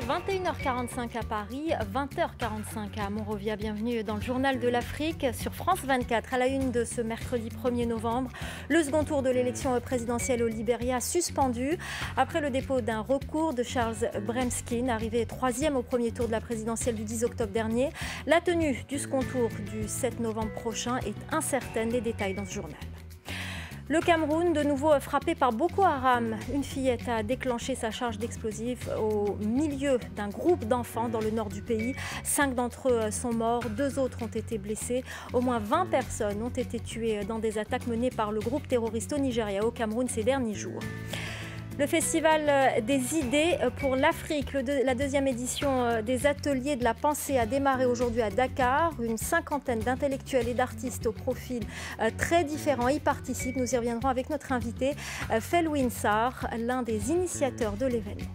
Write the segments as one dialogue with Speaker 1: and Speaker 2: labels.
Speaker 1: 21h45 à Paris, 20h45 à Monrovia. Bienvenue dans le Journal de l'Afrique sur France 24. À la une de ce mercredi 1er novembre, le second tour de l'élection présidentielle au Libéria suspendu après le dépôt d'un recours de Charles Bremskin, arrivé troisième au premier tour de la présidentielle du 10 octobre dernier. La tenue du second tour du 7 novembre prochain est incertaine. Les détails dans ce journal. Le Cameroun, de nouveau frappé par Boko Haram. Une fillette a déclenché sa charge d'explosifs au milieu d'un groupe d'enfants dans le nord du pays. 5 d'entre eux sont morts, 2 autres ont été blessés. Au moins 20 personnes ont été tuées dans des attaques menées par le groupe terroriste au Nigeria, au Cameroun, ces derniers jours. Le Festival des idées pour l'Afrique, la deuxième édition des ateliers de la pensée a démarré aujourd'hui à Dakar. Une cinquantaine d'intellectuels et d'artistes au profil très différents y participent. Nous y reviendrons avec notre invité Felwine Sarr, l'un des initiateurs de l'événement.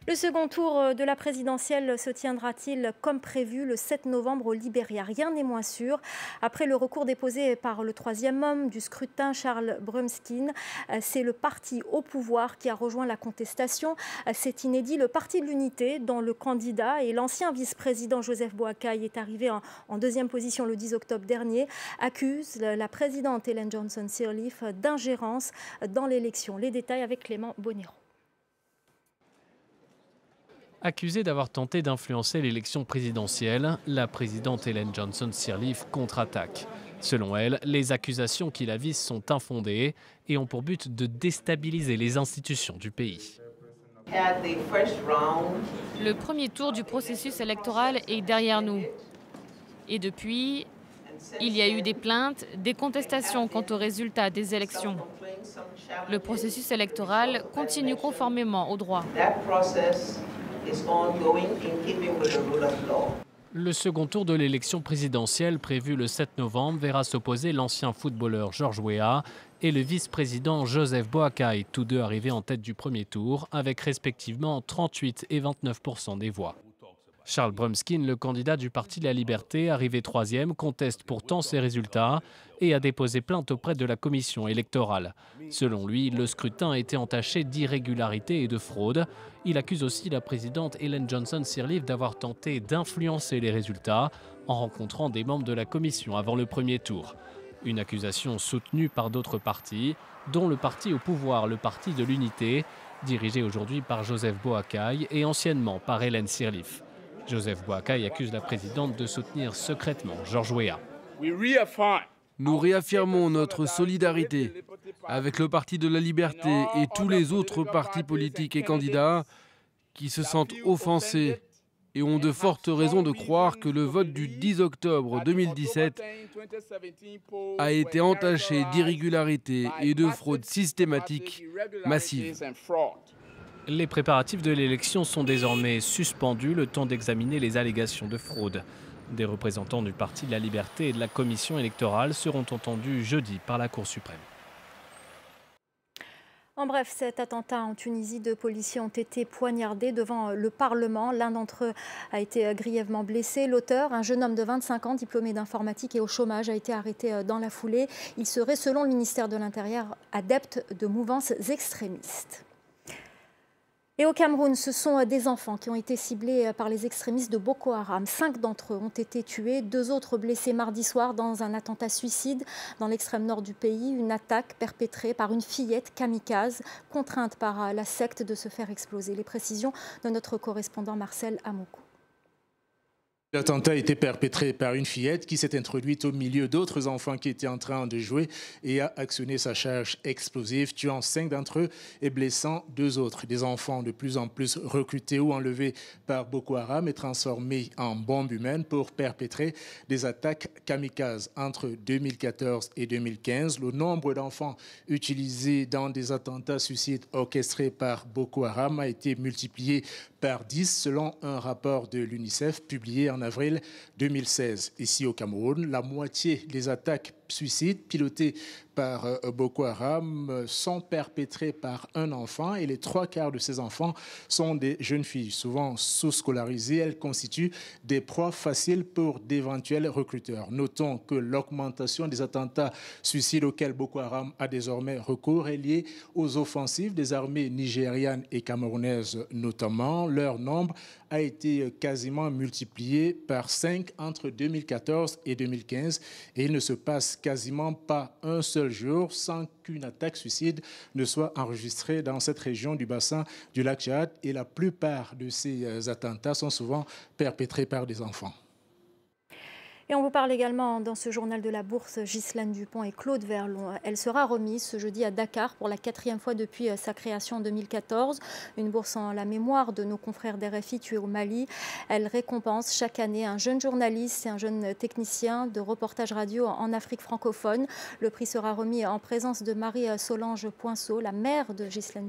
Speaker 1: Le second tour de la présidentielle se tiendra-t-il comme prévu le 7 novembre au Libéria? Rien n'est moins sûr. Après le recours déposé par le troisième homme du scrutin, Charles Bremskin, c'est le parti au pouvoir qui a rejoint la contestation. C'est inédit. Le parti de l'unité, dont le candidat et l'ancien vice-président Joseph Boakai est arrivé en deuxième position le 10 octobre dernier, accuse la présidente Ellen Johnson Sirleaf d'ingérence dans l'élection. Les détails avec Clément Boniro.
Speaker 2: Accusée d'avoir tenté d'influencer l'élection présidentielle, la présidente Ellen Johnson Sirleaf contre-attaque. Selon elle, les accusations qui la visent sont infondées et ont pour but de déstabiliser les institutions du pays.
Speaker 3: Le premier tour du processus électoral est derrière nous. Et depuis, il y a eu des plaintes, des contestations quant aux résultats des élections. Le processus électoral continue conformément au droit.
Speaker 2: Le second tour de l'élection présidentielle prévu le 7 novembre verra s'opposer l'ancien footballeur George Weah et le vice-président Joseph Boakai, tous deux arrivés en tête du premier tour avec respectivement 38 et 29% des voix. Charles Bremskin, le candidat du Parti de la Liberté, arrivé troisième, conteste pourtant ces résultats et a déposé plainte auprès de la commission électorale. Selon lui, le scrutin a été entaché d'irrégularités et de fraude. Il accuse aussi la présidente Ellen Johnson Sirleaf d'avoir tenté d'influencer les résultats en rencontrant des membres de la commission avant le premier tour. Une accusation soutenue par d'autres partis, dont le parti au pouvoir, le Parti de l'Unité, dirigé aujourd'hui par Joseph Boakai et anciennement par Ellen Sirleaf. Joseph Boakai accuse la présidente de soutenir secrètement George Weah.
Speaker 4: Nous réaffirmons notre solidarité avec le Parti de la Liberté et tous les autres partis politiques et candidats qui se sentent offensés et ont de fortes raisons de croire que le vote du 10 octobre 2017 a été entaché d'irrégularités et de fraudes systématiques massives.
Speaker 2: Les préparatifs de l'élection sont désormais suspendus, le temps d'examiner les allégations de fraude. Des représentants du Parti de la Liberté et de la Commission électorale seront entendus jeudi par la Cour suprême.
Speaker 1: En bref, cet attentat en Tunisie, 2 policiers ont été poignardés devant le Parlement. L'un d'entre eux a été grièvement blessé. L'auteur, un jeune homme de 25 ans, diplômé d'informatique et au chômage, a été arrêté dans la foulée. Il serait, selon le ministère de l'Intérieur, adepte de mouvances extrémistes. Et au Cameroun, ce sont des enfants qui ont été ciblés par les extrémistes de Boko Haram. 5 d'entre eux ont été tués, 2 autres blessés mardi soir dans un attentat suicide dans l'extrême nord du pays. Une attaque perpétrée par une fillette kamikaze, contrainte par la secte de se faire exploser. Les précisions de notre correspondant Marcel Amoko.
Speaker 5: L'attentat a été perpétré par une fillette qui s'est introduite au milieu d'autres enfants qui étaient en train de jouer et a actionné sa charge explosive, tuant 5 d'entre eux et blessant 2 autres. Des enfants de plus en plus recrutés ou enlevés par Boko Haram et transformés en bombes humaines pour perpétrer des attaques kamikazes. Entre 2014 et 2015, le nombre d'enfants utilisés dans des attentats suicides orchestrés par Boko Haram a été multiplié par 10 selon un rapport de l'UNICEF publié en avril 2016. Ici au Cameroun, la moitié des attaques suicides pilotés par Boko Haram sont perpétrés par un enfant et les 3/4 de ces enfants sont des jeunes filles, souvent sous-scolarisées. Elles constituent des proies faciles pour d'éventuels recruteurs. Notons que l'augmentation des attentats suicides auxquels Boko Haram a désormais recours est liée aux offensives des armées nigérianes et camerounaises notamment. Leur nombre a été quasiment multiplié par 5 entre 2014 et 2015 et il ne se passe quasiment pas un seul jour sans qu'une attaque suicide ne soit enregistrée dans cette région du bassin du lac Tchad et la plupart de ces attentats sont souvent perpétrés par des enfants.
Speaker 1: Et on vous parle également dans ce journal de la Bourse, Ghislaine Dupont et Claude Verlon. Elle sera remise ce jeudi à Dakar pour la 4e fois depuis sa création en 2014. Une bourse en la mémoire de nos confrères d'RFI tués au Mali. Elle récompense chaque année un jeune journaliste et un jeune technicien de reportage radio en Afrique francophone. Le prix sera remis en présence de Marie-Solange Poinceau, la mère de Ghislaine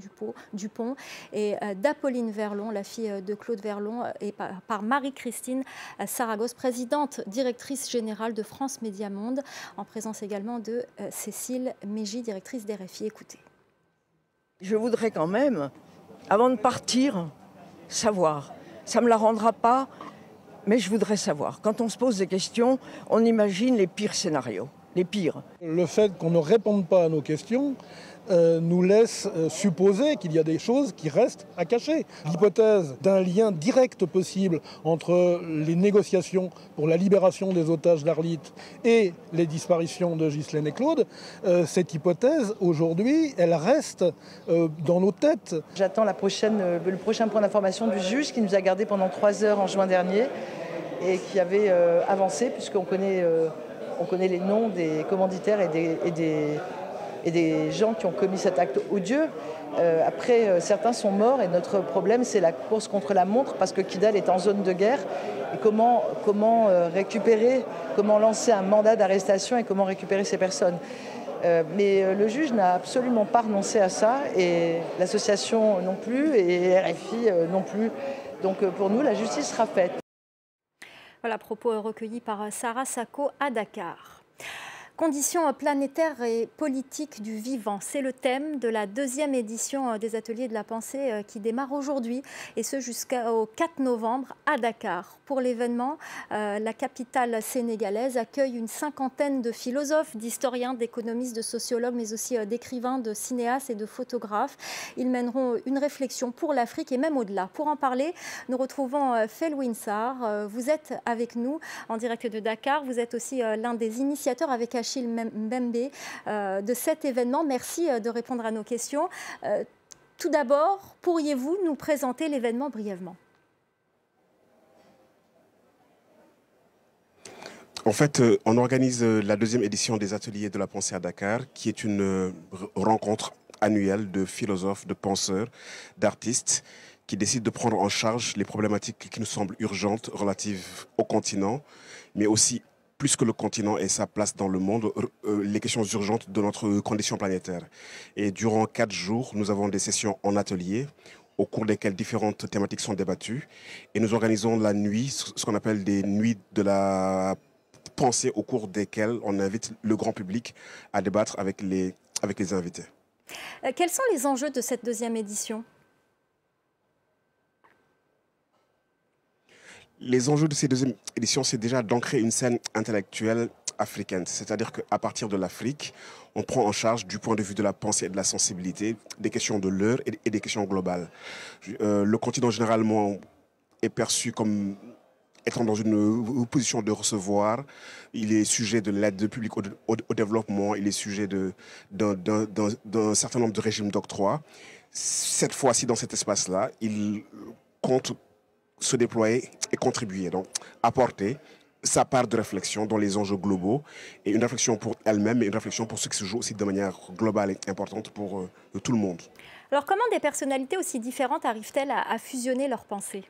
Speaker 1: Dupont, et d'Apolline Verlon, la fille de Claude Verlon, et par Marie-Christine Saragosse, présidente directrice générale de France Média Monde, en présence également de Cécile Mégy, directrice d'RFI. Écoutez.
Speaker 6: Je voudrais quand même, avant de partir, savoir. Ça ne me la rendra pas, mais je voudrais savoir. Quand on se pose des questions, on imagine les pires scénarios, les pires.
Speaker 7: Le fait qu'on ne réponde pas à nos questions nous laisse supposer qu'il y a des choses qui restent à cacher. L'hypothèse d'un lien direct possible entre les négociations pour la libération des otages d'Arlit et les disparitions de Ghislaine et Claude, cette hypothèse, aujourd'hui, elle reste dans nos têtes.
Speaker 8: J'attends le prochain point d'information du juge qui nous a gardés pendant 3 heures en juin dernier et qui avait avancé, puisqu'on connaît les noms des commanditaires et des gens qui ont commis cet acte odieux. Après, certains sont morts et notre problème, c'est la course contre la montre parce que Kidal est en zone de guerre. Et comment récupérer, comment lancer un mandat d'arrestation et comment récupérer ces personnes. Mais le juge n'a absolument pas renoncé à ça et l'association non plus et RFI non plus. Donc pour nous, la justice sera faite.
Speaker 1: Voilà, propos recueillis par Sarah Sacco à Dakar. Conditions planétaires et politiques du vivant, c'est le thème de la 2e édition des Ateliers de la Pensée qui démarre aujourd'hui et ce jusqu'au 4 novembre à Dakar. Pour l'événement, la capitale sénégalaise accueille une 50aine de philosophes, d'historiens, d'économistes, de sociologues, mais aussi d'écrivains, de cinéastes et de photographes. Ils mèneront une réflexion pour l'Afrique et même au-delà. Pour en parler, nous retrouvons Felwine Sarr. Vous êtes avec nous en direct de Dakar. Vous êtes aussi l'un des initiateurs avec Achille Mbembe de cet événement. Merci de répondre à nos questions. Tout d'abord, pourriez-vous nous présenter l'événement brièvement ?
Speaker 9: En fait, on organise la 2e édition des Ateliers de la Pensée à Dakar, qui est une rencontre annuelle de philosophes, de penseurs, d'artistes qui décident de prendre en charge les problématiques qui nous semblent urgentes relatives au continent, mais aussi plus que le continent et sa place dans le monde, les questions urgentes de notre condition planétaire. Et durant 4 jours, nous avons des sessions en atelier, au cours desquelles différentes thématiques sont débattues. Et nous organisons la nuit, ce qu'on appelle des nuits de la pensée, au cours desquelles on invite le grand public à débattre avec les invités.
Speaker 1: Quels sont les enjeux de cette 2e édition ?
Speaker 9: Les enjeux de ces 2e éditions, c'est déjà d'ancrer une scène intellectuelle africaine. C'est-à-dire qu'à partir de l'Afrique, on prend en charge, du point de vue de la pensée et de la sensibilité, des questions de l'heure et des questions globales. Le continent, généralement, est perçu comme étant dans une position de recevoir. Il est sujet de l'aide publique au développement, il est sujet d'un certain nombre de régimes d'octroi. Cette fois-ci, dans cet espace-là, il compte se déployer et contribuer, donc apporter sa part de réflexion dans les enjeux globaux et une réflexion pour elle-même et une réflexion pour ce qui se joue aussi de manière globale et importante pour tout le monde.
Speaker 1: Alors comment des personnalités aussi différentes arrivent-elles à fusionner leurs pensées ?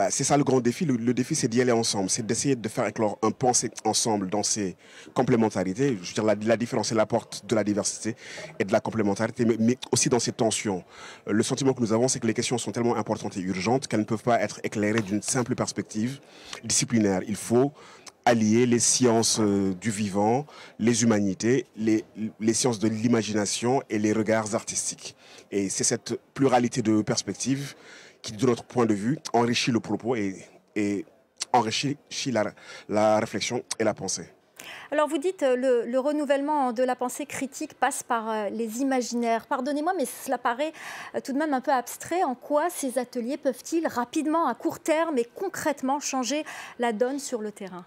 Speaker 9: C'est ça le grand défi. Le défi, c'est d'y aller ensemble. C'est d'essayer de faire éclore un pensée ensemble dans ces complémentarités. Je veux dire, la différence, elle apporte de la diversité et de la complémentarité, mais aussi dans ces tensions. Le sentiment que nous avons, c'est que les questions sont tellement importantes et urgentes qu'elles ne peuvent pas être éclairées d'une simple perspective disciplinaire. Il faut allier les sciences du vivant, les humanités, les sciences de l'imagination et les regards artistiques. Et c'est cette pluralité de perspectives qui, de notre point de vue, enrichit le propos et enrichit la réflexion et la pensée.
Speaker 1: Alors vous dites le renouvellement de la pensée critique passe par les imaginaires. Pardonnez-moi, mais cela paraît tout de même un peu abstrait. En quoi ces ateliers peuvent-ils rapidement, à court terme et concrètement changer la donne sur le terrain ?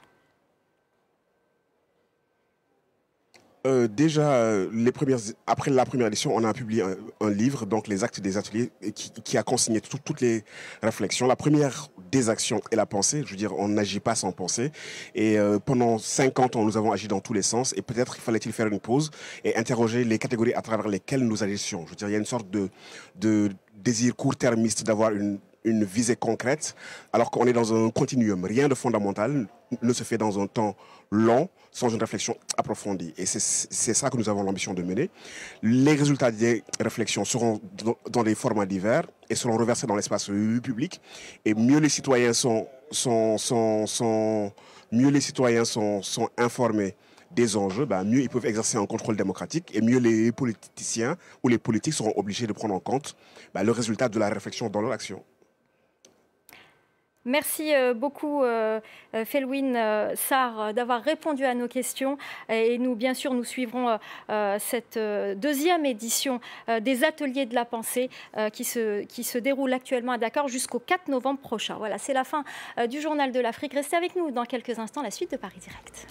Speaker 9: Après la première édition, on a publié un livre, donc les actes des ateliers, qui a consigné toutes les réflexions. La première des actions est la pensée. Je veux dire, on n'agit pas sans penser. Et pendant 50 ans, nous avons agi dans tous les sens. Et peut-être fallait-il faire une pause et interroger les catégories à travers lesquelles nous agissions. Je veux dire, il y a une sorte de désir court-termiste d'avoir une visée concrète, alors qu'on est dans un continuum. Rien de fondamental ne se fait dans un temps long, sans une réflexion approfondie. Et c'est ça que nous avons l'ambition de mener. Les résultats des réflexions seront dans des formats divers et seront reversés dans l'espace public. Et mieux les citoyens sont informés des enjeux, mieux ils peuvent exercer un contrôle démocratique et mieux les politiciens ou les politiques seront obligés de prendre en compte le résultat de la réflexion dans leur action.
Speaker 1: Merci beaucoup Felwine Sarr d'avoir répondu à nos questions et nous bien sûr nous suivrons cette deuxième édition des ateliers de la pensée qui se déroule actuellement à Dakar jusqu'au 4 novembre prochain. Voilà, c'est la fin du Journal de l'Afrique. Restez avec nous dans quelques instants, la suite de Paris Direct.